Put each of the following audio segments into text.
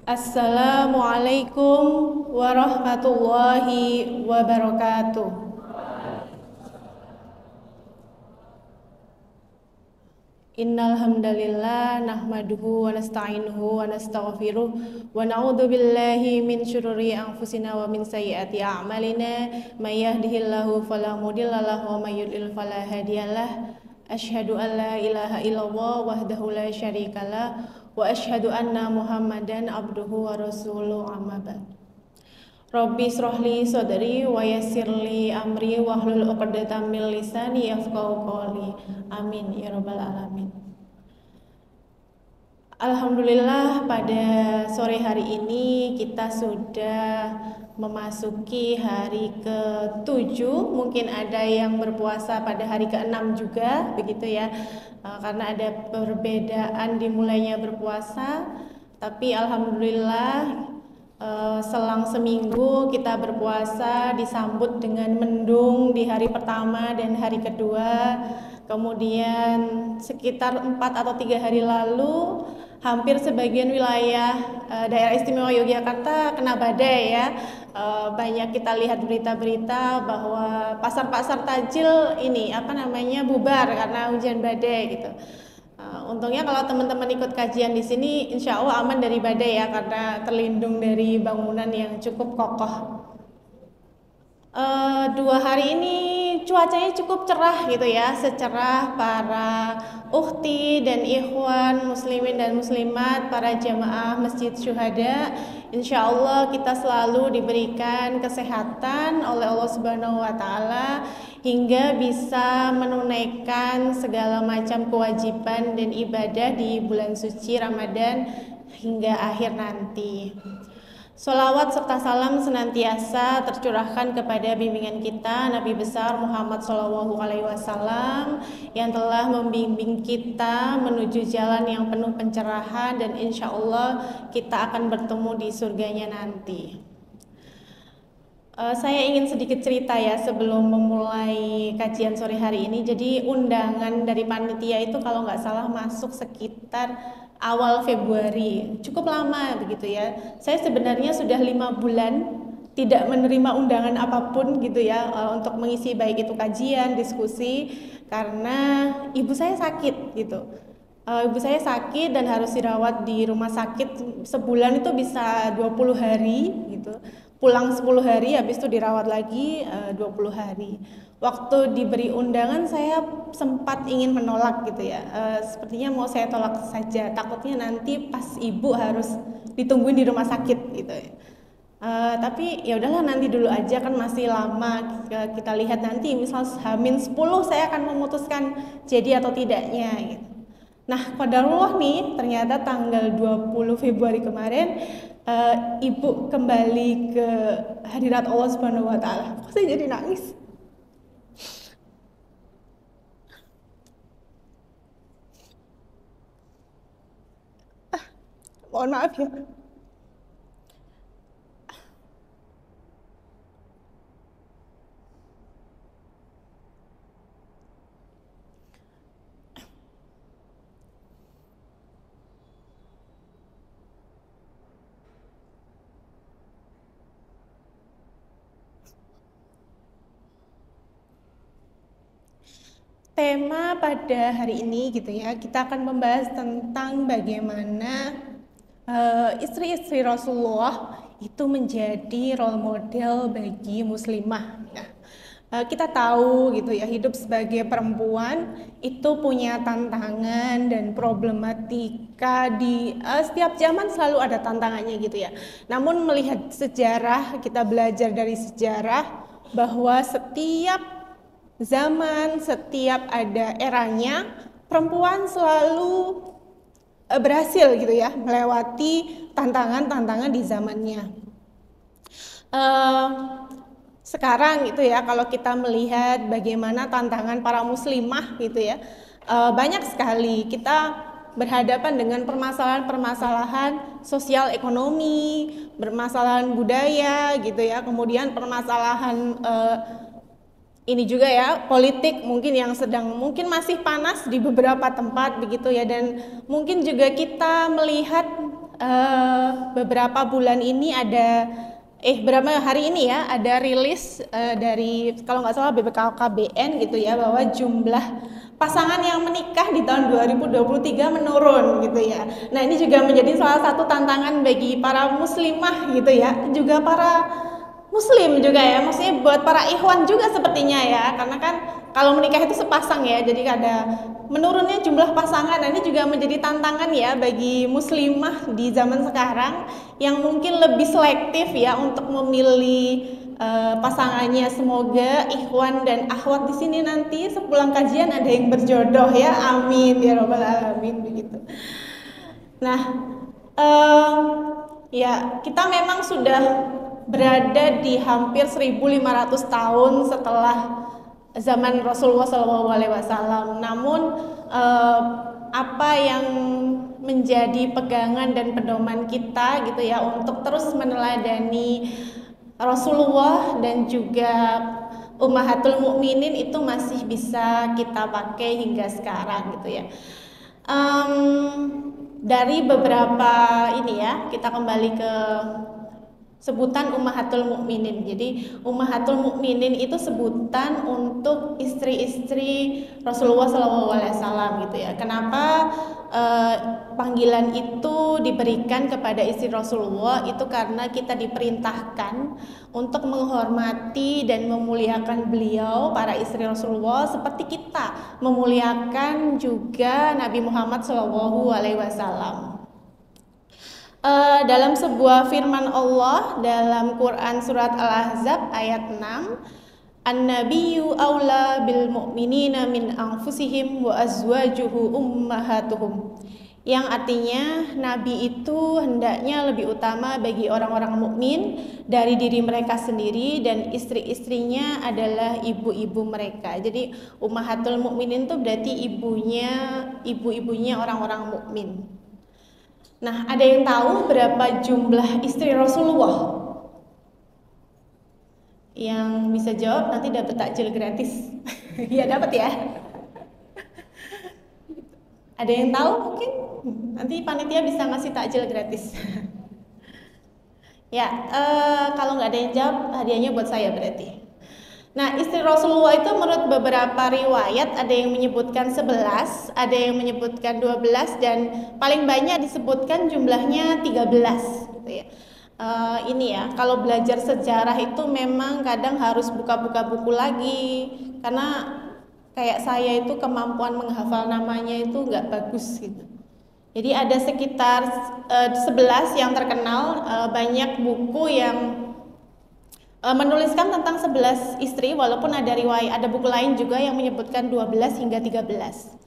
Assalamualaikum warahmatullahi wabarakatuh. Innal hamdalillah nahmaduhu wa nasta'inuhu wa nastaghfiruh wa na'udzu billahi min syururi anfusina wa min sayyiati a'malina may yahdihillahu fala mudhillalahu wa may yudlil fala hadiyalah. Asyhadu an la ilaha illallah wahdahu la syarikalah wa asyhadu anna Muhammadan abduhu wa rasuluhu amma ba'd. Rabbi srohli sodri wa yassirli amri wahlul 'uqdatam min lisani yafqahu qawli. Amin ya rabbal alamin. Alhamdulillah, pada sore hari ini kita sudah memasuki hari ke-7. Mungkin ada yang berpuasa pada hari ke-6 juga, begitu ya. Karena ada perbedaan dimulainya berpuasa. Tapi alhamdulillah, selang seminggu kita berpuasa disambut dengan mendung di hari pertama dan hari kedua. Kemudian sekitar 4 atau 3 hari lalu hampir sebagian wilayah daerah istimewa Yogyakarta kena badai ya. Banyak kita lihat berita-berita bahwa pasar-pasar takjil ini bubar karena hujan badai gitu. Untungnya kalau teman-teman ikut kajian di sini, insya Allah aman dari badai ya, karena terlindung dari bangunan yang cukup kokoh. 2 hari ini cuacanya cukup cerah gitu ya, secerah para ukhti dan ikhwan muslimin dan muslimat, para jamaah Masjid Syuhada. Insya Allah kita selalu diberikan kesehatan oleh Allah Subhanahu wa Ta'ala hingga bisa menunaikan segala macam kewajiban dan ibadah di bulan suci Ramadan hingga akhir nanti. Sholawat serta salam senantiasa tercurahkan kepada bimbingan kita Nabi besar Muhammad SAW yang telah membimbing kita menuju jalan yang penuh pencerahan, dan insya Allah kita akan bertemu di surganya nanti. Saya ingin sedikit cerita ya sebelum memulai kajian sore hari ini. Jadi undangan dari panitia itu kalau nggak salah masuk sekitar awal Februari, cukup lama begitu ya. Saya sebenarnya sudah 5 bulan tidak menerima undangan apapun gitu ya, untuk mengisi baik itu kajian, diskusi, karena ibu saya sakit gitu. Ibu saya sakit dan harus dirawat di rumah sakit sebulan itu bisa 20 hari gitu. Pulang 10 hari, habis itu dirawat lagi 20 hari. Waktu diberi undangan saya sempat ingin menolak gitu ya. Sepertinya mau saya tolak saja, takutnya nanti pas ibu harus ditungguin di rumah sakit gitu ya. Tapi ya udahlah, nanti dulu aja, kan masih lama. Kita lihat nanti, misal H-10 saya akan memutuskan jadi atau tidaknya gitu. Nah, qadarullah nih, ternyata tanggal 20 Februari kemarin ibu kembali ke hadirat Allah Subhanahu wa Ta'ala. Kok saya jadi nangis? Mohon maaf ya. Tema pada hari ini gitu ya, kita akan membahas tentang bagaimana istri-istri Rasulullah itu menjadi role model bagi muslimah. Nah, kita tahu gitu ya, hidup sebagai perempuan itu punya tantangan dan problematika di setiap zaman, selalu ada tantangannya gitu ya. Namun melihat sejarah, kita belajar dari sejarah bahwa setiap zaman, setiap ada eranya, perempuan selalu berhasil gitu ya melewati tantangan-tantangan di zamannya. Sekarang gitu ya, kalau kita melihat bagaimana tantangan para muslimah gitu ya, banyak sekali kita berhadapan dengan permasalahan-permasalahan sosial ekonomi, permasalahan budaya gitu ya, kemudian permasalahan ini juga ya, politik mungkin yang mungkin masih panas di beberapa tempat begitu ya, dan mungkin juga kita melihat beberapa bulan ini ada berapa hari ini ya ada rilis dari kalau nggak salah BPKKBN gitu ya, bahwa jumlah pasangan yang menikah di tahun 2023 menurun gitu ya. Nah, ini juga menjadi salah satu tantangan bagi para muslimah gitu ya, juga para muslim juga ya, maksudnya buat para ikhwan juga sepertinya ya, karena kan kalau menikah itu sepasang ya, jadi ada menurunnya jumlah pasangan. Nah, ini juga menjadi tantangan ya bagi muslimah di zaman sekarang yang mungkin lebih selektif ya untuk memilih pasangannya. Semoga ikhwan dan akhwat di sini nanti sepulang kajian ada yang berjodoh ya, amin ya robbal alamin begitu. Nah, ya kita memang sudah berada di hampir 1.500 tahun setelah zaman Rasulullah SAW. Namun apa yang menjadi pegangan dan pedoman kita gitu ya untuk terus meneladani Rasulullah dan juga Ummahatul Mukminin itu masih bisa kita pakai hingga sekarang gitu ya. Dari beberapa ini ya, kita kembali ke sebutan Ummahatul Mukminin. Jadi Ummahatul Mukminin itu sebutan untuk istri-istri Rasulullah SAW gitu ya. Kenapa panggilan itu diberikan kepada istri Rasulullah? Itu karena kita diperintahkan untuk menghormati dan memuliakan beliau, para istri Rasulullah, seperti kita memuliakan juga Nabi Muhammad SAW. Dalam sebuah firman Allah dalam Quran surat Al-Ahzab ayat 6, An-nabiyyu aula bil mu'minina min anfusihim wa azwajuhu ummahatuhum. Yang artinya Nabi itu hendaknya lebih utama bagi orang-orang mukmin dari diri mereka sendiri, dan istri-istrinya adalah ibu-ibu mereka. Jadi Ummahatul Mukminin itu berarti ibu-ibunya orang-orang mukmin. Nah, ada yang tahu berapa jumlah istri Rasulullah? Yang bisa jawab nanti dapat takjil gratis. Iya, dapat ya. Ada yang tahu mungkin? Nanti panitia bisa ngasih takjil gratis. Ya, kalau nggak ada yang jawab, hadiahnya buat saya berarti. Nah, istri Rasulullah itu menurut beberapa riwayat ada yang menyebutkan 11, ada yang menyebutkan 12, dan paling banyak disebutkan jumlahnya 13 gitu ya. Ini ya, kalau belajar sejarah itu memang kadang harus buka-buka buku lagi, karena kayak saya itu kemampuan menghafal namanya itu nggak bagus gitu. Jadi ada sekitar 11 yang terkenal, banyak buku yang menuliskan tentang 11 istri, walaupun ada buku lain juga yang menyebutkan 12 hingga 13.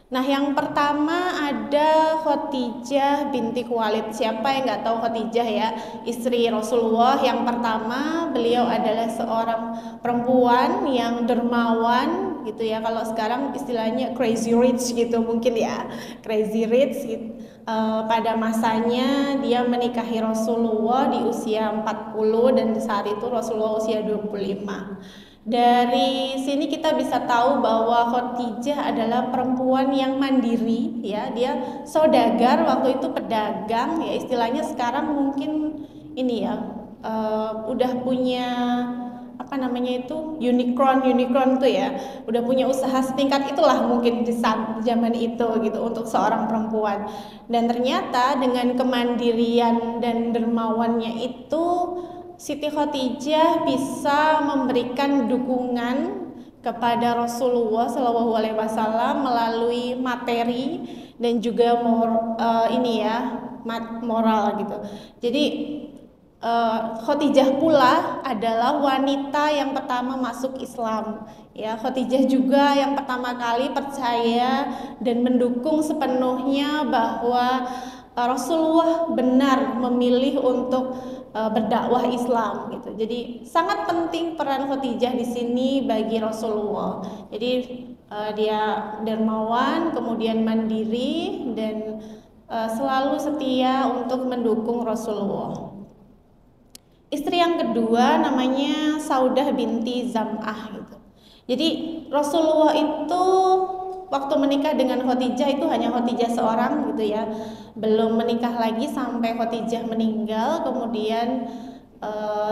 Nah, yang pertama ada Khadijah binti Khuwailid. Siapa yang nggak tahu Khadijah ya, istri Rasulullah yang pertama. Beliau adalah seorang perempuan yang dermawan gitu ya. Kalau sekarang istilahnya crazy rich gitu mungkin ya, crazy rich gitu. Pada masanya dia menikahi Rasulullah di usia 40 dan saat itu Rasulullah usia 25. Dari sini kita bisa tahu bahwa Khadijah adalah perempuan yang mandiri ya, dia saudagar, waktu itu pedagang ya, istilahnya sekarang mungkin ini ya, udah punya apa namanya itu, unicorn tuh ya, udah punya usaha setingkat itulah mungkin di saat zaman itu gitu untuk seorang perempuan. Dan ternyata dengan kemandirian dan dermawannya itu Siti Khadijah bisa memberikan dukungan kepada Rasulullah SAW melalui materi dan juga moral gitu. Jadi Khadijah pula adalah wanita yang pertama masuk Islam. Ya, Khadijah juga yang pertama kali percaya dan mendukung sepenuhnya bahwa Rasulullah benar memilih untuk berdakwah Islam gitu. Jadi sangat penting peran Khadijah di sini bagi Rasulullah. Jadi dia dermawan, kemudian mandiri, dan selalu setia untuk mendukung Rasulullah. Istri yang kedua namanya Saudah binti Zam'ah gitu. Jadi Rasulullah itu waktu menikah dengan Khadijah itu hanya Khadijah seorang gitu ya, belum menikah lagi sampai Khadijah meninggal. Kemudian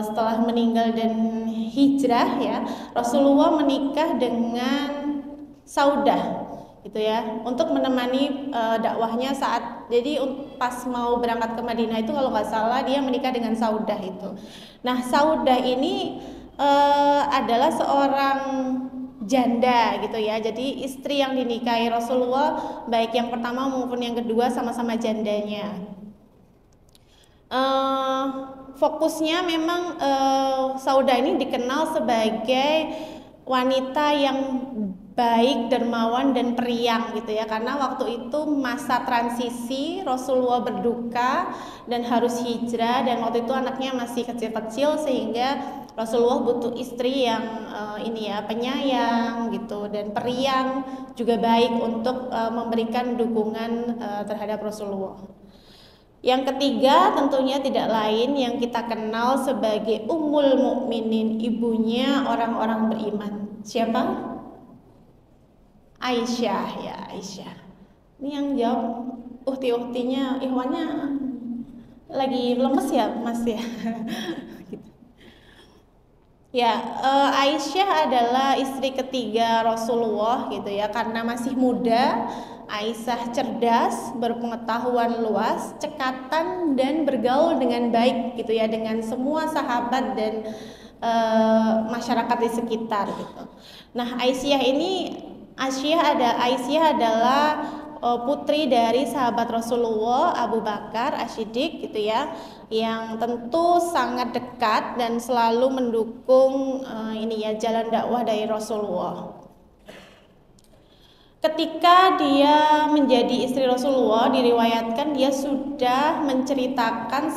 setelah meninggal dan hijrah ya, Rasulullah menikah dengan Saudah gitu ya, untuk menemani dakwahnya saat jadi pas mau berangkat ke Madinah itu kalau nggak salah dia menikah dengan Saudah itu. Nah, Saudah ini adalah seorang janda gitu ya, jadi istri yang dinikahi Rasulullah baik yang pertama maupun yang kedua sama-sama jandanya. Fokusnya memang Saudah ini dikenal sebagai wanita yang baik, dermawan dan periang gitu ya, karena waktu itu masa transisi Rasulullah berduka dan harus hijrah, dan waktu itu anaknya masih kecil-kecil sehingga Rasulullah butuh istri yang ini ya, penyayang gitu dan periang, juga baik untuk memberikan dukungan terhadap Rasulullah. Yang ketiga tentunya tidak lain yang kita kenal sebagai Ummul Mukminin, ibunya orang-orang beriman. Siapa? Aisyah ya, Aisyah. Ini yang jawab uhti-uhtinya, ikhwannya lagi lemes ya Mas ya. Gitu. Ya, Aisyah adalah istri ketiga Rasulullah gitu ya, karena masih muda. Aisyah cerdas, berpengetahuan luas, cekatan dan bergaul dengan baik gitu ya, dengan semua sahabat dan masyarakat di sekitar gitu. Nah, Aisyah adalah putri dari sahabat Rasulullah Abu Bakar As-Siddiq gitu ya, yang tentu sangat dekat dan selalu mendukung ini ya, jalan dakwah dari Rasulullah. Ketika dia menjadi istri Rasulullah, diriwayatkan dia sudah menceritakan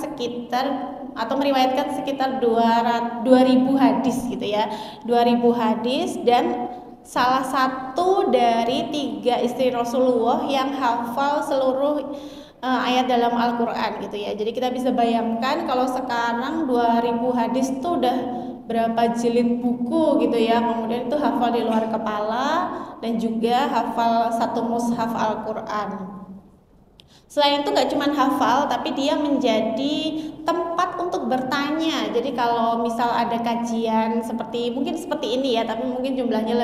meriwayatkan sekitar 2000 hadis gitu ya, 2000 hadis, dan salah satu dari 3 istri Rasulullah yang hafal seluruh ayat dalam Al-Quran gitu ya. Jadi kita bisa bayangkan kalau sekarang 2000 hadis itu udah berapa jilid buku gitu ya, kemudian itu hafal di luar kepala dan juga hafal satu mushaf Al-Quran. Selain itu gak cuma hafal, tapi dia menjadi tempat untuk bertanya. Jadi kalau misal ada kajian mungkin seperti ini ya, tapi mungkin jumlahnya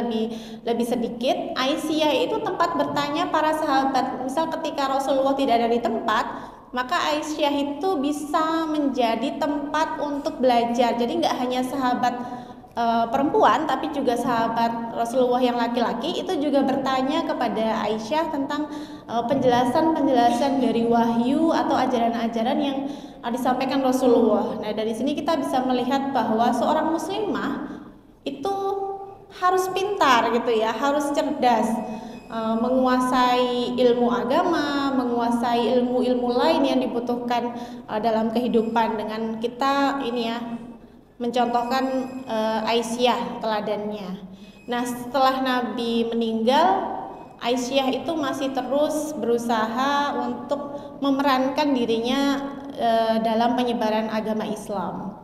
lebih sedikit, Aisyah itu tempat bertanya para sahabat. Misal ketika Rasulullah tidak ada di tempat, maka Aisyah itu bisa menjadi tempat untuk belajar. Jadi nggak hanya sahabat perempuan, tapi juga sahabat Rasulullah yang laki-laki itu juga bertanya kepada Aisyah tentang penjelasan-penjelasan dari wahyu atau ajaran-ajaran yang disampaikan Rasulullah. Nah, dari sini kita bisa melihat bahwa seorang muslimah itu harus pintar gitu ya, harus cerdas, menguasai ilmu agama, menguasai ilmu-ilmu lain yang dibutuhkan dalam kehidupan, dengan kita ini ya mencontohkan Aisyah teladannya. Nah, setelah Nabi meninggal, Aisyah itu masih terus berusaha untuk memerankan dirinya dalam penyebaran agama Islam.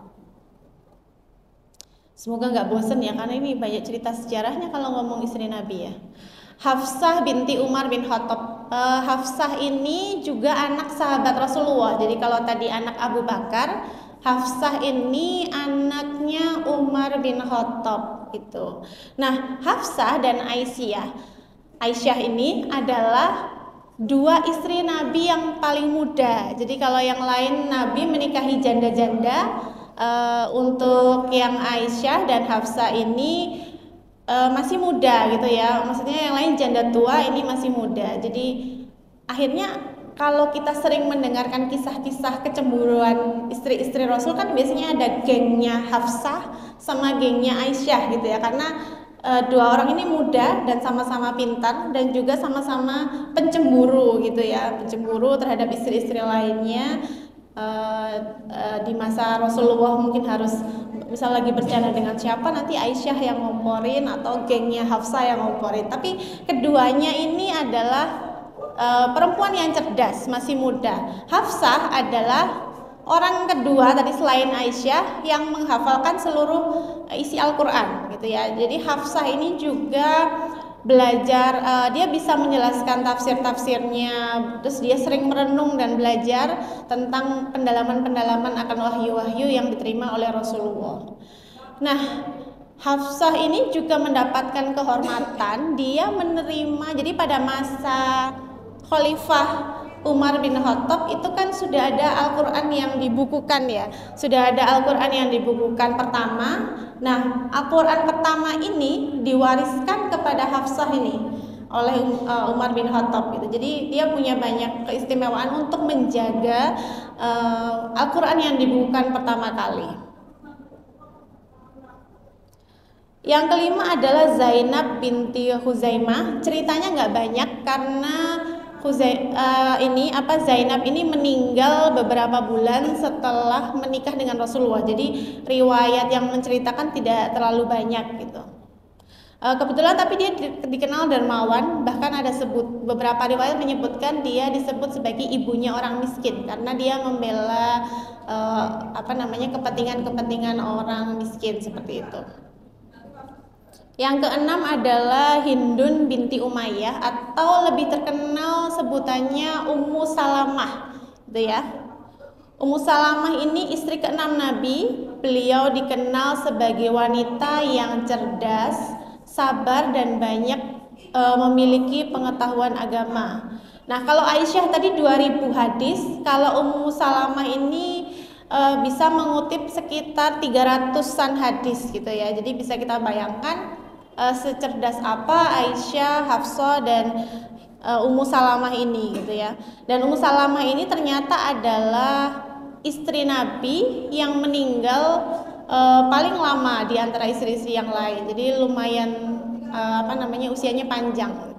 Semoga nggak bosen ya, karena ini banyak cerita sejarahnya kalau ngomong istri Nabi ya. Hafsah binti Umar bin Khattab. Hafsah ini juga anak sahabat Rasulullah. Jadi kalau tadi anak Abu Bakar, Hafsah ini anaknya Umar bin Khattab gitu. Nah, Hafsah dan Aisyah ini adalah 2 istri Nabi yang paling muda. Jadi kalau yang lain Nabi menikahi janda-janda, untuk yang Aisyah dan Hafsah ini masih muda gitu ya. Maksudnya yang lain janda tua, ini masih muda. Jadi akhirnya kalau kita sering mendengarkan kisah-kisah kecemburuan istri-istri Rasul, kan biasanya ada gengnya Hafsah sama gengnya Aisyah gitu ya, karena 2 orang ini muda dan sama-sama pintar dan juga sama-sama pencemburu gitu ya, pencemburu terhadap istri-istri lainnya. Di masa Rasulullah mungkin harus misal lagi bercanda dengan siapa, nanti Aisyah yang ngomporin atau gengnya Hafsah yang ngomporin. Tapi keduanya ini adalah perempuan yang cerdas, masih muda. Hafsah adalah orang kedua tadi selain Aisyah yang menghafalkan seluruh isi Al-Quran gitu ya. Jadi Hafsah ini juga belajar, dia bisa menjelaskan tafsir-tafsirnya, terus dia sering merenung dan belajar tentang pendalaman-pendalaman akan wahyu-wahyu yang diterima oleh Rasulullah. Nah, Hafsah ini juga mendapatkan kehormatan, dia menerima, jadi pada masa Khalifah Umar bin Khattab itu kan sudah ada Al-Quran yang dibukukan ya, sudah ada Al-Quran yang dibukukan pertama. Nah, Al-Quran pertama ini diwariskan kepada Hafsah ini oleh Umar bin Khattab gitu. Jadi dia punya banyak keistimewaan untuk menjaga Al-Quran yang dibukukan pertama kali. Yang kelima adalah Zainab binti Khuzaimah. Ceritanya nggak banyak karena Zainab ini meninggal beberapa bulan setelah menikah dengan Rasulullah. Jadi riwayat yang menceritakan tidak terlalu banyak gitu. Kebetulan tapi dia dikenal dermawan, bahkan ada beberapa riwayat menyebutkan dia disebut sebagai ibunya orang miskin karena dia membela kepentingan orang miskin seperti itu. Yang keenam adalah Hindun binti Umayyah atau lebih terkenal sebutannya Ummu Salamah, gitu ya. Ummu Salamah ini istri keenam Nabi. Beliau dikenal sebagai wanita yang cerdas, sabar dan banyak memiliki pengetahuan agama. Nah, kalau Aisyah tadi 2000 hadis, kalau Ummu Salamah ini bisa mengutip sekitar 300-an hadis gitu ya. Jadi bisa kita bayangkan secerdas apa Aisyah, Hafsah dan Ummu Salamah ini gitu ya. Dan Ummu Salamah ini ternyata adalah istri Nabi yang meninggal paling lama di antara istri-istri yang lain. Jadi lumayan usianya panjang.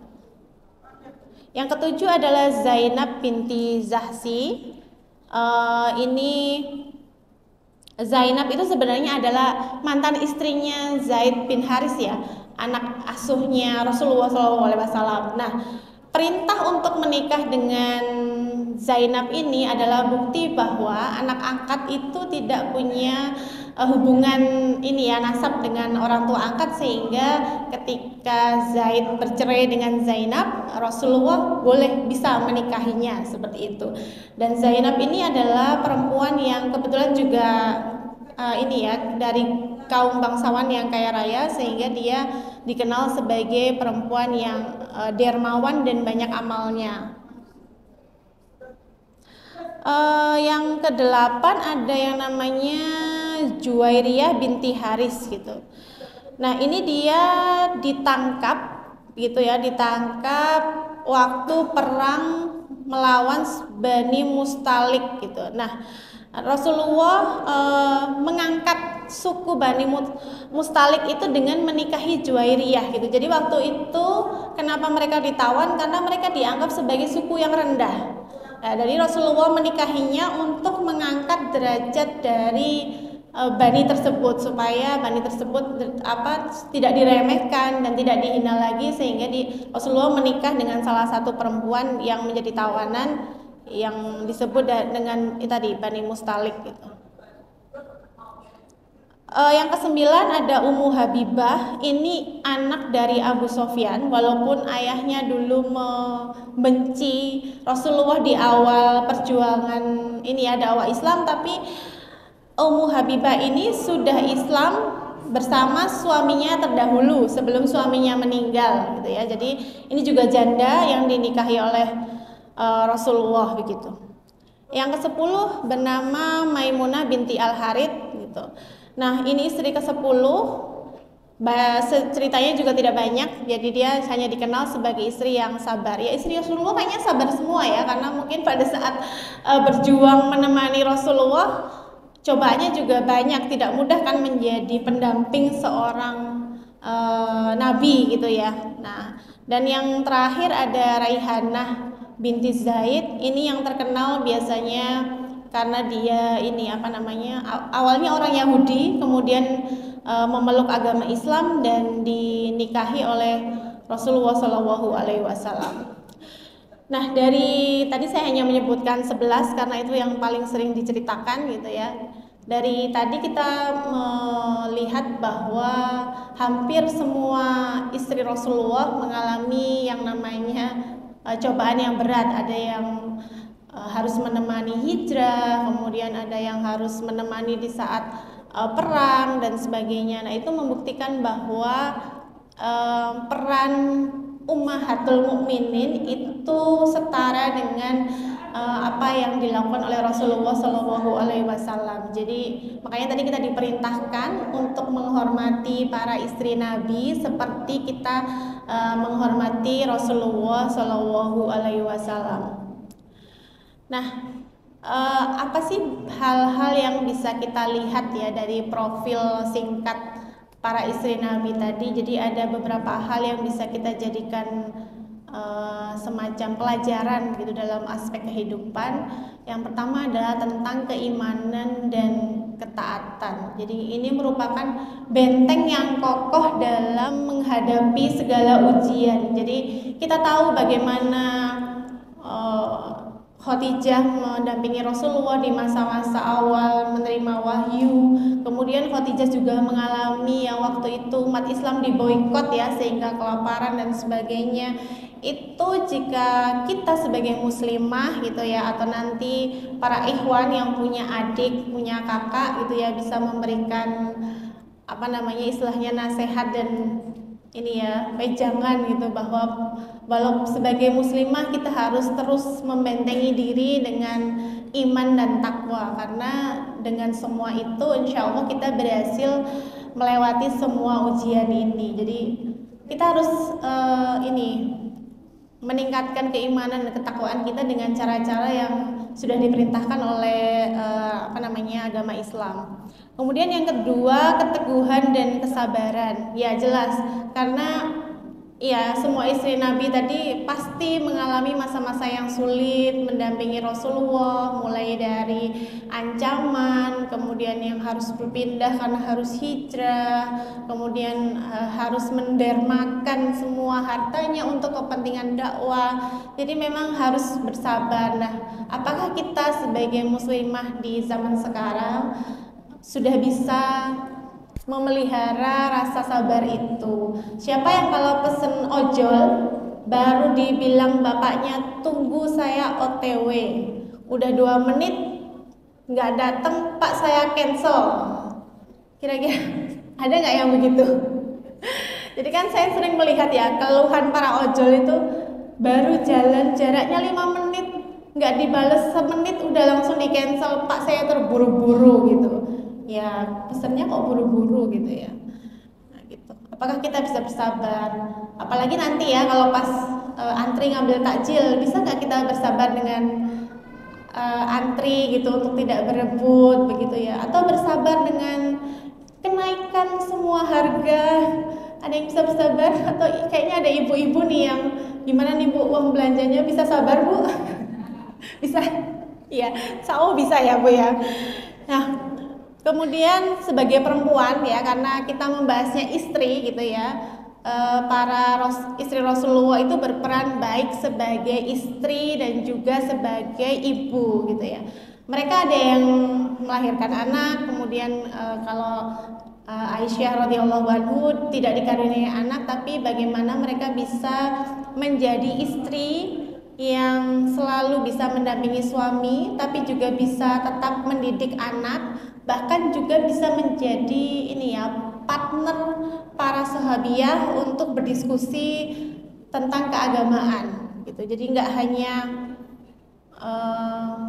Yang ketujuh adalah Zainab binti Zahsi. Ini Zainab itu sebenarnya adalah mantan istrinya Zaid bin Haris ya, anak asuhnya Rasulullah SAW. Nah, perintah untuk menikah dengan Zainab ini adalah bukti bahwa anak angkat itu tidak punya hubungan nasab dengan orang tua angkat, sehingga ketika Zaid bercerai dengan Zainab, Rasulullah bisa menikahinya seperti itu. Dan Zainab ini adalah perempuan yang kebetulan juga dari kaum bangsawan yang kaya raya, sehingga dia dikenal sebagai perempuan yang dermawan dan banyak amalnya. Yang kedelapan ada yang namanya Juwairiyah binti Haris gitu. Nah, ini dia ditangkap waktu perang melawan Bani Mustalik gitu. Nah, Rasulullah mengangkat suku Bani Mustalik itu dengan menikahi Juwairiyah gitu. Jadi waktu itu kenapa mereka ditawan? Karena mereka dianggap sebagai suku yang rendah. Nah, dari Rasulullah menikahinya untuk mengangkat derajat dari bani tersebut, supaya bani tersebut tidak diremehkan dan tidak dihina lagi, sehingga Rasulullah menikah dengan salah satu perempuan yang menjadi tawanan yang disebut dengan Bani Mustalik gitu. Yang kesembilan ada Ummu Habibah. Ini anak dari Abu Sofyan, walaupun ayahnya dulu membenci Rasulullah di awal perjuangan dakwah Islam, tapi Ummu Habibah ini sudah Islam bersama suaminya terdahulu sebelum suaminya meninggal gitu ya. Jadi ini juga janda yang dinikahi oleh Rasulullah begitu. Yang ke-10 bernama Maimunah binti Al-Harith gitu. Nah, ini istri ke-10. Ceritanya juga tidak banyak, jadi dia hanya dikenal sebagai istri yang sabar. Ya, istri Rasulullah kayaknya sabar semua ya, karena mungkin pada saat berjuang menemani Rasulullah, cobaannya juga banyak, tidak mudah kan menjadi pendamping seorang nabi gitu ya. Nah, dan yang terakhir ada Raihanah binti Zaid. Ini yang terkenal biasanya karena dia awalnya orang Yahudi, kemudian memeluk agama Islam dan dinikahi oleh Rasulullah SAW. Nah, dari tadi saya hanya menyebutkan 11 karena itu yang paling sering diceritakan gitu ya. Dari tadi kita melihat bahwa hampir semua istri istri Rasulullah mengalami yang namanya cobaan yang berat. Ada yang harus menemani hijrah, kemudian ada yang harus menemani di saat perang dan sebagainya. Nah, itu membuktikan bahwa peran ummahatul mukminin itu setara dengan apa yang dilakukan oleh Rasulullah Shallallahu Alaihi Wasallam. Jadi makanya tadi kita diperintahkan untuk menghormati para istri Nabi seperti kita menghormati Rasulullah Shallallahu Alaihi Wasallam. Nah, apa sih hal-hal yang bisa kita lihat ya dari profil singkat para istri Nabi tadi? Jadi ada beberapa hal yang bisa kita jadikan semacam pelajaran gitu dalam aspek kehidupan. Yang pertama adalah tentang keimanan dan ketaatan. Jadi ini merupakan benteng yang kokoh dalam menghadapi segala ujian. Jadi kita tahu bagaimana Khadijah mendampingi Rasulullah di masa-masa awal menerima wahyu. Kemudian Khadijah juga mengalami yang waktu itu umat Islam diboikot ya, sehingga kelaparan dan sebagainya. Itu jika kita sebagai muslimah gitu ya, atau nanti para ikhwan yang punya adik, punya kakak gitu ya, bisa memberikan apa namanya istilahnya nasihat dan ini ya, pegangan gitu, bahwa walau sebagai muslimah kita harus terus membentengi diri dengan iman dan takwa, karena dengan semua itu insya Allah kita berhasil melewati semua ujian ini. Jadi kita harus meningkatkan keimanan dan ketakwaan kita dengan cara-cara yang sudah diperintahkan oleh agama Islam. Kemudian yang kedua, keteguhan dan kesabaran. Ya jelas, karena ya semua istri Nabi tadi pasti mengalami masa-masa yang sulit mendampingi Rasulullah, mulai dari ancaman, kemudian yang harus berpindah karena harus hijrah, kemudian harus mendermakan semua hartanya untuk kepentingan dakwah. Jadi memang harus bersabar. Nah, apakah kita sebagai muslimah di zaman sekarang sudah bisa memelihara rasa sabar itu? Siapa yang kalau pesen ojol baru dibilang bapaknya tunggu saya OTW, udah 2 menit nggak datang pak saya cancel, kira-kira ada nggak yang begitu? Jadi kan saya sering melihat ya keluhan para ojol itu baru jalan jaraknya 5 menit nggak dibales semenit udah langsung di cancel, pak saya terburu-buru gitu ya, pesennya kok buru-buru gitu ya. Nah, gitu. Apakah kita bisa bersabar? Apalagi nanti ya kalau pas antri ngambil takjil, bisa nggak kita bersabar dengan antri gitu untuk tidak berebut begitu ya? Atau bersabar dengan kenaikan semua harga? Ada yang bisa bersabar? Atau kayaknya ada ibu-ibu nih yang gimana nih Bu, uang belanjanya bisa sabar Bu? Bisa? Iya, sao bisa ya Bu ya. Nah, kemudian sebagai perempuan ya, karena kita membahasnya istri gitu ya, para istri Rasulullah itu berperan baik sebagai istri dan juga sebagai ibu gitu ya. Mereka ada yang melahirkan anak, kemudian kalau Aisyah radhiyallahu anhu tidak dikaruniai anak, tapi bagaimana mereka bisa menjadi istri yang selalu bisa mendampingi suami, tapi juga bisa tetap mendidik anak, bahkan juga bisa menjadi partner para sahabiah untuk berdiskusi tentang keagamaan gitu. Jadi nggak hanya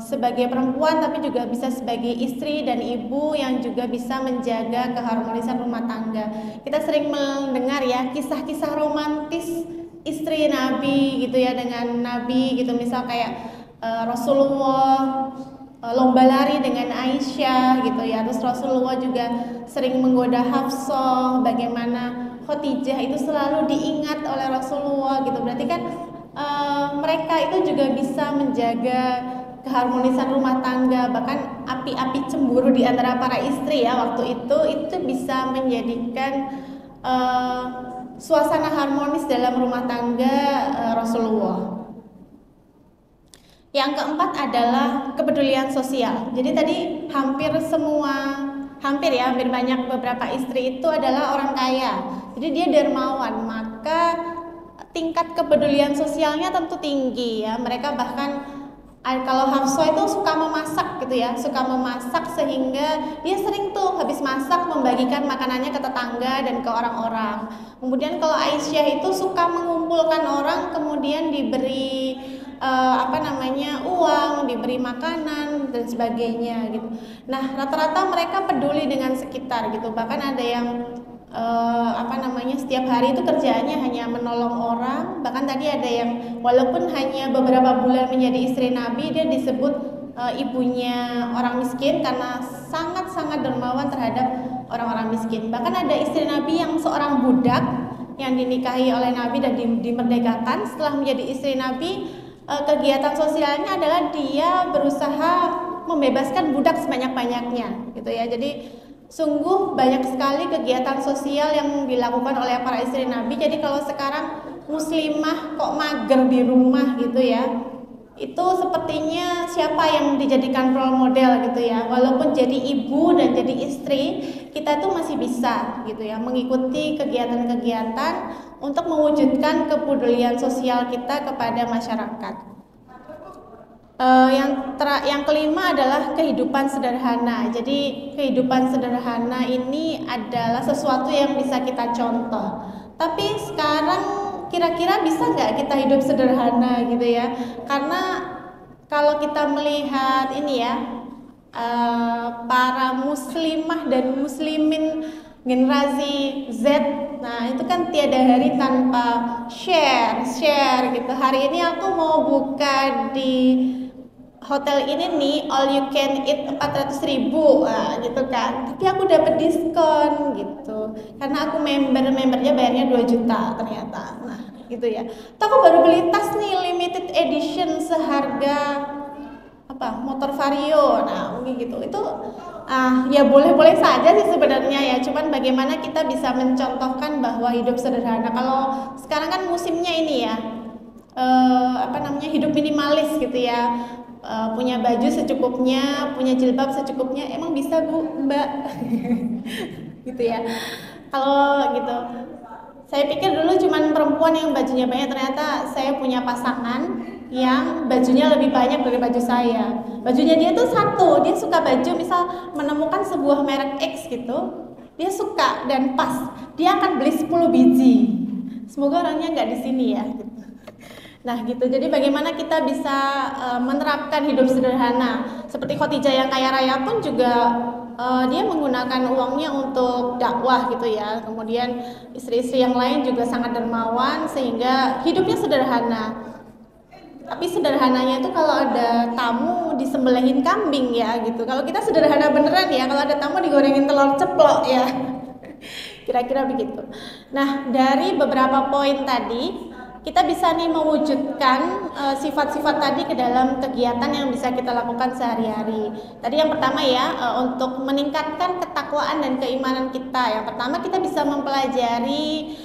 sebagai perempuan, tapi juga bisa sebagai istri dan ibu yang juga bisa menjaga keharmonisan rumah tangga. Kita sering mendengar ya kisah-kisah romantis istri Nabi gitu ya dengan Nabi gitu, misal kayak Rasulullah lomba lari dengan Aisyah gitu ya, terus Rasulullah juga sering menggoda Hafsah, bagaimana Khadijah itu selalu diingat oleh Rasulullah gitu. Berarti kan mereka itu juga bisa menjaga keharmonisan rumah tangga, bahkan api-api cemburu di antara para istri ya waktu itu bisa menjadikan suasana harmonis dalam rumah tangga Rasulullah. Yang keempat adalah kepedulian sosial. Jadi tadi hampir banyak beberapa istri itu adalah orang kaya. Jadi dia dermawan, maka tingkat kepedulian sosialnya tentu tinggi ya. Mereka bahkan kalau Hafsah itu suka memasak gitu ya, suka memasak sehingga dia sering tuh habis masak membagikan makanannya ke tetangga dan ke orang-orang. Kemudian kalau Aisyah itu suka mengumpulkan orang, kemudian diberi uang, diberi makanan dan sebagainya gitu. Nah, rata-rata mereka peduli dengan sekitar gitu. Bahkan ada yang setiap hari itu kerjaannya hanya menolong orang. Bahkan tadi ada yang walaupun hanya beberapa bulan menjadi istri Nabi, dia disebut ibunya orang miskin karena sangat-sangat dermawan terhadap orang-orang miskin. Bahkan ada istri Nabi yang seorang budak yang dinikahi oleh Nabi dan dimerdekakan. Setelah menjadi istri Nabi, kegiatan sosialnya adalah dia berusaha membebaskan budak sebanyak-banyaknya gitu ya. Jadi sungguh banyak sekali kegiatan sosial yang dilakukan oleh para istri Nabi. Jadi kalau sekarang muslimah kok mager di rumah gitu ya, itu sepertinya siapa yang dijadikan role model gitu ya. Walaupun jadi ibu dan jadi istri, kita tuh masih bisa gitu ya mengikuti kegiatan-kegiatan untuk mewujudkan kepedulian sosial kita kepada masyarakat. Yang kelima adalah kehidupan sederhana. Jadi kehidupan sederhana ini adalah sesuatu yang bisa kita contoh. Tapi sekarang kira-kira bisa nggak kita hidup sederhana gitu ya? Karena kalau kita melihat ini ya, para muslimah dan muslimin generasi Z, nah itu kan tiada hari tanpa share gitu. Hari ini aku mau buka di hotel ini nih all you can eat 400.000 gitu kan, tapi aku dapat diskon gitu karena aku membernya bayarnya 2 juta ternyata. Nah gitu ya, atau aku baru beli tas nih limited edition seharga motor Vario, nah mungkin gitu. Itu ya boleh-boleh saja sih sebenarnya ya, cuman bagaimana kita bisa mencontohkan bahwa hidup sederhana. Kalau sekarang kan musimnya ini ya, hidup minimalis gitu ya. Punya baju secukupnya, punya jilbab secukupnya. Emang bisa Bu, Mbak? gitu ya. Kalau gitu, saya pikir dulu cuman perempuan yang bajunya banyak. Ternyata saya punya pasangan yang bajunya lebih banyak dari baju saya. Bajunya dia tuh satu, dia suka baju, misal menemukan sebuah merek X gitu, dia suka dan pas, dia akan beli 10 biji. Semoga orangnya nggak di sini ya gitu. Nah gitu, jadi bagaimana kita bisa menerapkan hidup sederhana. Seperti Khadijah yang kaya raya pun juga dia menggunakan uangnya untuk dakwah gitu ya. Kemudian istri-istri yang lain juga sangat dermawan sehingga hidupnya sederhana. Tapi sederhananya itu kalau ada tamu disembelihin kambing ya gitu. Kalau kita sederhana beneran ya, kalau ada tamu digorengin telur ceplok ya. Kira-kira begitu. Nah, dari beberapa poin tadi kita bisa nih mewujudkan sifat-sifat tadi ke dalam kegiatan yang bisa kita lakukan sehari-hari. Tadi yang pertama ya, untuk meningkatkan ketakwaan dan keimanan kita. Yang pertama kita bisa mempelajari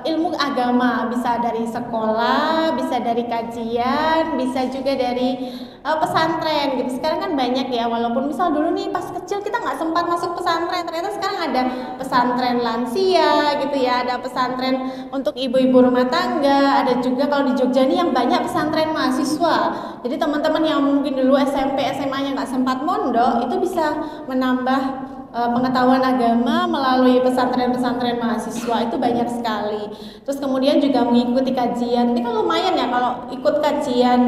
ilmu agama, bisa dari sekolah, bisa dari kajian, bisa juga dari pesantren gitu. Sekarang kan banyak ya, walaupun misal dulu nih pas kecil kita nggak sempat masuk pesantren, ternyata sekarang ada pesantren lansia gitu ya, ada pesantren untuk ibu-ibu rumah tangga, ada juga kalau di Jogja nih yang banyak pesantren mahasiswa. Jadi teman-teman yang mungkin dulu SMP, SMA-nya nggak sempat mondok, itu bisa menambah pengetahuan agama melalui pesantren-pesantren mahasiswa. Itu banyak sekali. Terus kemudian juga mengikuti kajian. Ini kan lumayan ya kalau ikut kajian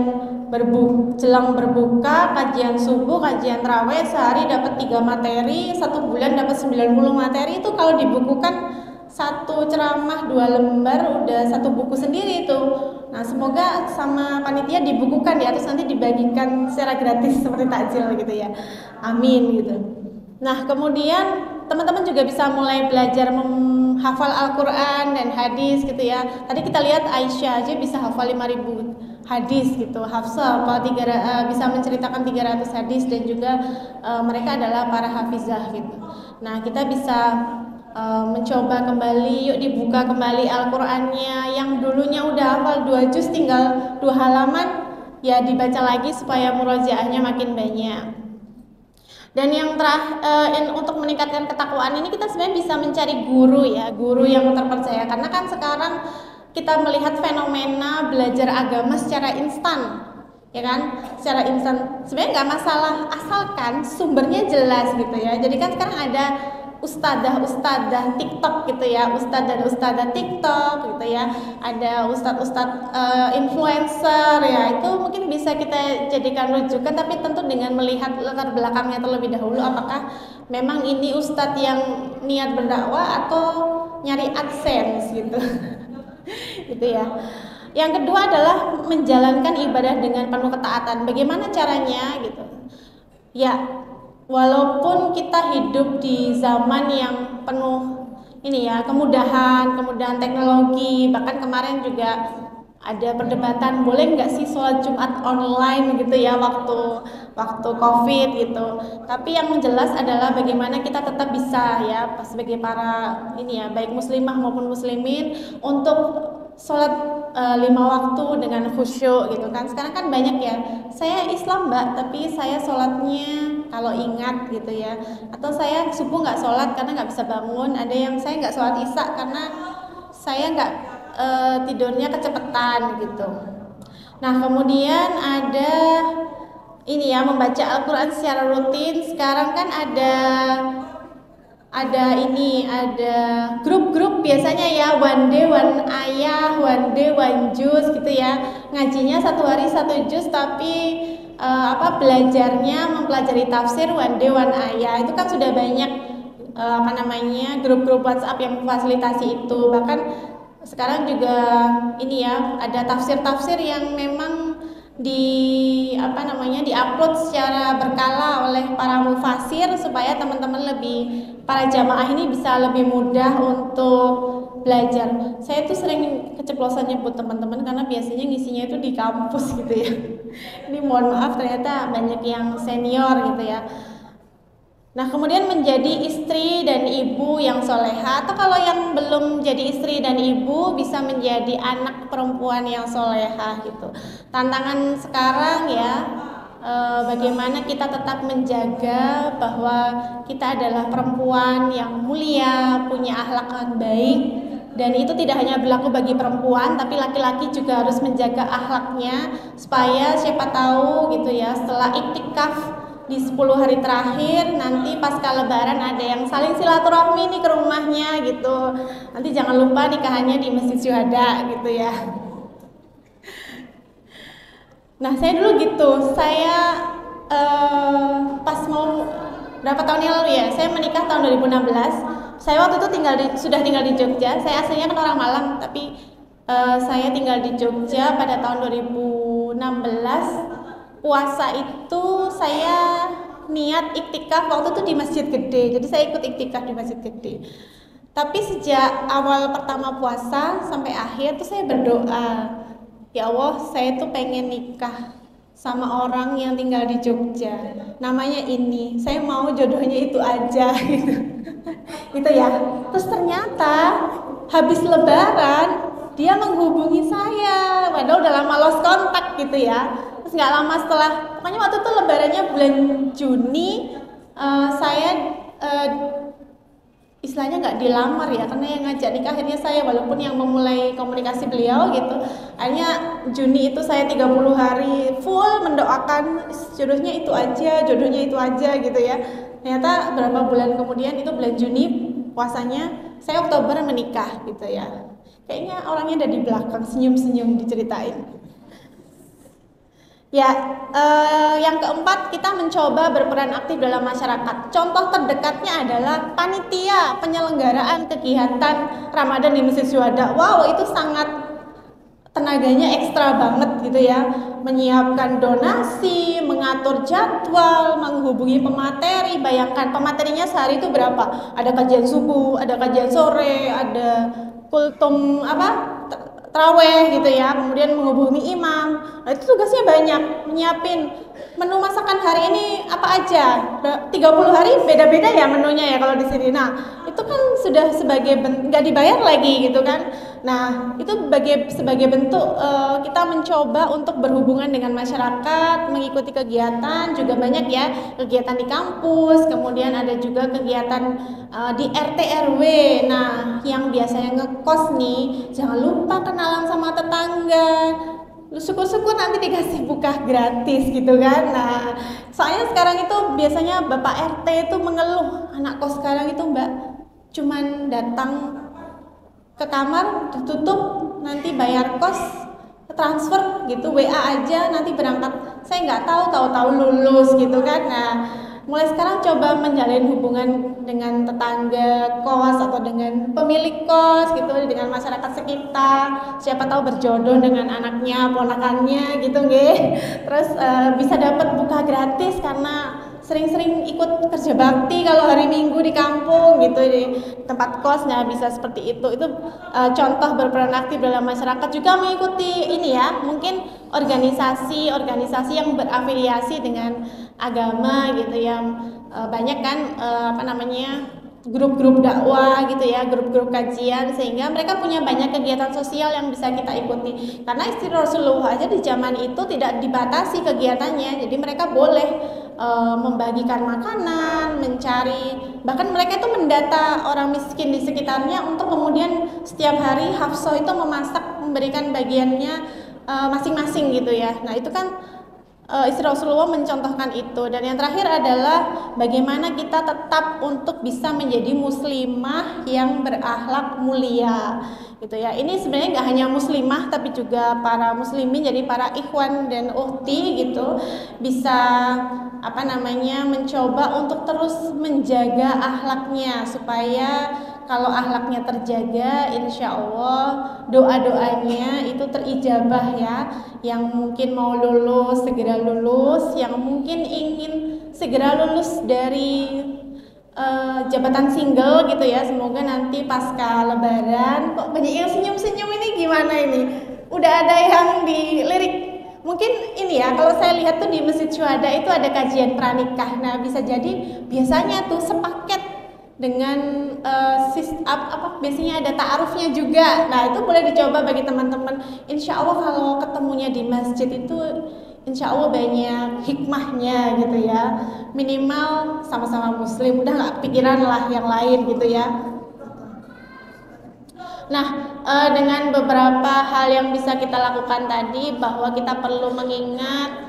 jelang berbuka, kajian subuh, kajian tarawih, sehari dapat 3 materi, 1 bulan dapat 90 materi. Itu kalau dibukukan 1 ceramah 2 lembar udah 1 buku sendiri itu. Nah semoga sama panitia dibukukan ya, terus nanti dibagikan secara gratis seperti takjil gitu ya. Amin gitu. Nah kemudian teman-teman juga bisa mulai belajar menghafal Al-Quran dan hadis gitu ya. Tadi kita lihat Aisyah aja bisa hafal 5.000 hadis gitu. Hafsah bisa menceritakan 300 hadis, dan juga mereka adalah para hafizah gitu. Nah kita bisa mencoba kembali, yuk dibuka kembali Al-Qur'annya yang dulunya udah hafal 2 juz tinggal 2 halaman ya dibaca lagi supaya murojaahnya makin banyak. Dan yang terakhir untuk meningkatkan ketakwaan ini kita sebenarnya bisa mencari guru ya, guru yang terpercaya, karena kan sekarang kita melihat fenomena belajar agama secara instan, ya kan? Secara instan sebenarnya nggak masalah asalkan sumbernya jelas gitu ya. Jadi kan sekarang ada ustadzah TikTok gitu ya, ustadz dan ustadzah TikTok gitu ya, ada ustadz influencer ya, itu mungkin bisa kita jadikan rujukan, tapi tentu dengan melihat latar belakangnya terlebih dahulu, apakah memang ini ustadz yang niat berdakwah atau nyari AdSense gitu. Gitu ya. Yang kedua adalah menjalankan ibadah dengan penuh ketaatan. Bagaimana caranya gitu? Ya, walaupun kita hidup di zaman yang penuh ini ya, kemudahan teknologi, bahkan kemarin juga ada perdebatan boleh nggak sih sholat Jumat online gitu ya waktu COVID gitu. Tapi yang jelas adalah bagaimana kita tetap bisa ya sebagai para ini ya, baik muslimah maupun muslimin untuk sholat 5 waktu dengan khusyuk gitu kan. Sekarang kan banyak ya, saya Islam mbak tapi saya sholatnya kalau ingat gitu ya, atau saya subuh nggak sholat karena nggak bisa bangun, ada yang saya nggak sholat isya karena saya nggak tidurnya kecepatan gitu. Nah kemudian ada ini ya, membaca Al-Quran secara rutin. Sekarang kan ada grup-grup biasanya ya, one day one ayah, one day one juz gitu ya, ngajinya 1 hari 1 juz, tapi belajarnya mempelajari tafsir one day one ayah. Itu kan sudah banyak grup-grup WhatsApp yang memfasilitasi itu. Bahkan sekarang juga ini ya, ada tafsir-tafsir yang memang diupload secara berkala oleh para mufasir supaya teman-teman para jamaah ini bisa lebih mudah untuk belajar. Saya tuh sering keceplosan nyebut teman-teman karena biasanya ngisinya itu di kampus gitu ya. Ini mohon maaf, ternyata banyak yang senior gitu ya. Nah kemudian menjadi istri dan ibu yang soleha, atau kalau yang belum jadi istri dan ibu bisa menjadi anak perempuan yang soleha gitu. Tantangan sekarang ya, bagaimana kita tetap menjaga bahwa kita adalah perempuan yang mulia, punya akhlak yang baik, dan itu tidak hanya berlaku bagi perempuan tapi laki-laki juga harus menjaga akhlaknya, supaya siapa tahu gitu ya, setelah iktikaf di 10 hari terakhir nanti pasca lebaran ada yang saling silaturahmi nih ke rumahnya gitu. Nanti jangan lupa nikahannya di Masjid Syuhada gitu ya. Nah saya dulu gitu, saya pas mau berapa tahun yang lalu ya, saya menikah tahun 2016. Saya waktu itu sudah tinggal di Jogja. Saya aslinya kan orang Malang, tapi saya tinggal di Jogja pada tahun 2016. Puasa itu saya niat iktikaf waktu itu di Masjid Gede, jadi saya ikut iktikaf di Masjid Gede. Tapi sejak awal pertama puasa sampai akhir tuh saya berdoa, ya Allah, saya tuh pengen nikah sama orang yang tinggal di Jogja, namanya ini, saya mau jodohnya itu aja gitu. Gitu ya. Terus ternyata habis lebaran dia menghubungi saya, padahal udah lama lost kontak gitu ya. Terus nggak lama setelah, pokoknya waktu itu lebarannya bulan Juni, saya istilahnya nggak dilamar ya, karena yang ngajak nikah akhirnya saya, walaupun yang memulai komunikasi beliau gitu. Akhirnya Juni itu saya 30 hari full mendoakan jodohnya itu aja gitu ya. Ternyata berapa bulan kemudian, itu bulan Juni puasanya, saya Oktober menikah gitu ya. Kayaknya orangnya ada di belakang senyum-senyum diceritain. Ya, yang keempat, kita mencoba berperan aktif dalam masyarakat. Contoh terdekatnya adalah panitia penyelenggaraan kegiatan Ramadan di Masjid Syuhada. Wow, itu sangat tenaganya ekstra banget gitu ya. Menyiapkan donasi, mengatur jadwal, menghubungi pemateri. Bayangkan pematerinya sehari itu berapa? Ada kajian subuh, ada kajian sore, ada kultum taraweh gitu ya, kemudian menghubungi imam. Nah itu tugasnya banyak, menyiapin menu masakan hari ini apa aja. 30 hari beda-beda ya menunya ya kalau di sini. Nah itu kan sudah sebagai nggak dibayar lagi gitu kan. Nah, itu sebagai bentuk kita mencoba untuk berhubungan dengan masyarakat, mengikuti kegiatan, juga banyak ya kegiatan di kampus, kemudian ada juga kegiatan di RT RW. Nah, yang biasanya ngekos nih, jangan lupa kenalan sama tetangga. Syukur-syukur nanti dikasih buka gratis gitu kan. Nah, soalnya sekarang itu biasanya Bapak RT itu mengeluh, anak kos sekarang itu Mbak cuman datang ke kamar, tutup, nanti bayar kos, transfer gitu, WA aja, nanti berangkat. Saya nggak tahu lulus gitu kan. Nah, mulai sekarang coba menjalin hubungan dengan tetangga kos atau dengan pemilik kos gitu, dengan masyarakat sekitar. Siapa tahu berjodoh dengan anaknya, ponakannya gitu nggih. Terus bisa dapat buka gratis karena sering-sering ikut kerja bakti kalau hari Minggu di kampung gitu, di tempat kosnya bisa seperti itu contoh berperan aktif dalam masyarakat. Juga mengikuti ini ya, mungkin organisasi yang berafiliasi dengan agama gitu ya. Banyak kan grup-grup dakwah gitu ya, grup-grup kajian, sehingga mereka punya banyak kegiatan sosial yang bisa kita ikuti. Karena istri Rasulullah aja di zaman itu tidak dibatasi kegiatannya, jadi mereka boleh membagikan makanan, mencari, bahkan mereka itu mendata orang miskin di sekitarnya untuk kemudian setiap hari Hafsah itu memasak, memberikan bagiannya masing-masing gitu ya. Nah itu kan istri Rasulullah mencontohkan itu. Dan yang terakhir adalah bagaimana kita tetap untuk bisa menjadi muslimah yang berakhlak mulia gitu ya. Ini sebenarnya nggak hanya muslimah tapi juga para muslimin, jadi para ikhwan dan ukhti gitu bisa mencoba untuk terus menjaga akhlaknya, supaya kalau akhlaknya terjaga, insya Allah doa-doanya itu terijabah ya. Yang mungkin mau lulus, segera lulus. Yang mungkin ingin segera lulus dari jabatan single gitu ya. Semoga nanti pasca lebaran, kok banyak yang senyum-senyum ini, gimana ini? Udah ada yang dilirik. Mungkin ini ya, kalau saya lihat tuh di Masjid Syuhada itu ada kajian pranikah. Nah bisa jadi biasanya tuh sepaket dengan biasanya ada ta'arufnya juga. Nah itu boleh dicoba bagi teman-teman. Insya Allah kalau ketemunya di masjid itu insya Allah banyak hikmahnya gitu ya. Minimal sama-sama muslim, udah nggak pikiran lah yang lain gitu ya. Nah, dengan beberapa hal yang bisa kita lakukan tadi, bahwa kita perlu mengingat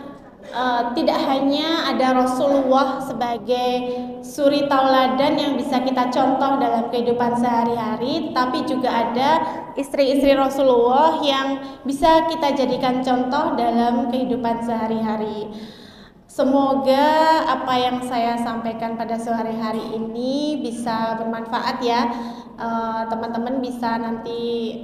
tidak hanya ada Rasulullah sebagai suri tauladan yang bisa kita contoh dalam kehidupan sehari-hari, tapi juga ada istri-istri Rasulullah yang bisa kita jadikan contoh dalam kehidupan sehari-hari. Semoga apa yang saya sampaikan pada sore hari ini bisa bermanfaat ya. Teman-teman bisa nanti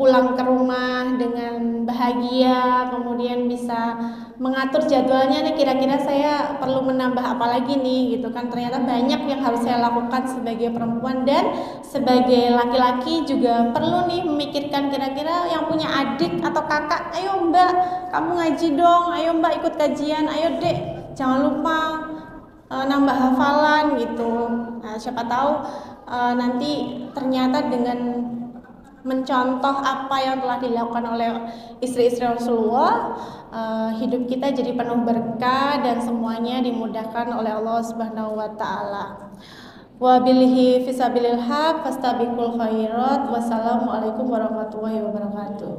pulang ke rumah dengan bahagia, kemudian bisa mengatur jadwalnya nih, kira-kira saya perlu menambah apa lagi nih gitu kan. Ternyata banyak yang harus saya lakukan sebagai perempuan, dan sebagai laki-laki juga perlu nih memikirkan kira-kira yang punya adik atau kakak, ayo Mbak kamu ngaji dong, ayo Mbak ikut kajian, ayo Dek jangan lupa nambah hafalan gitu. Nah siapa tahu nanti ternyata dengan mencontoh apa yang telah dilakukan oleh istri-istri Rasulullah, hidup kita jadi penuh berkah dan semuanya dimudahkan oleh Allah Subhanahu wa taala. Wabillahi fisabilil haq fastabiqul khairat. Wassalamualaikum warahmatullahi wabarakatuh.